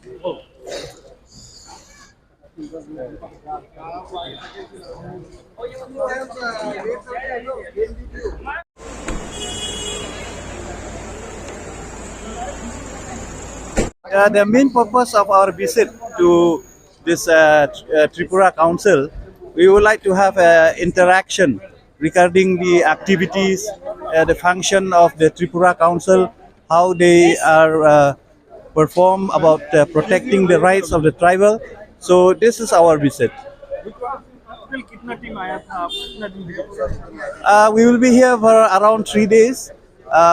The main purpose of our visit to this Tripura Council, we would like to have interaction regarding the activities, the function of the Tripura Council, how they are perform about protecting the rights of the tribal. So this is our visit. We will be here for around 3 days.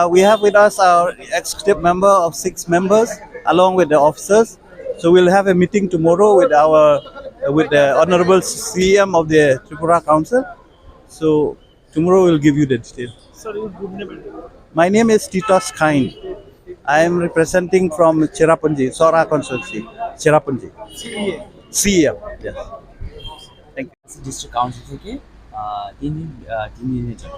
We have with us our executive member of 6 members, along with the officers. So we'll have a meeting tomorrow with the Honorable CM of the Tripura Council. So tomorrow we'll give you the detail. My name is Titos Kind. I am representing from Cherrapunji, Sora constituency, Cherrapunji. CM. Yes. Thank you. District council থেকে 3 দিনের জন্য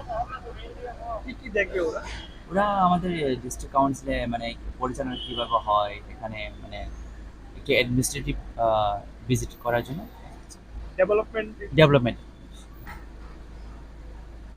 ওরা আমাদের district কাউন্সিলে মানে পরিচালনা কীভাবে হয় এখানে মানে একটু অ্যাডমিনিস্ট্রেটিভ ভিজিট করার জন্য ডেভেলপমেন্ট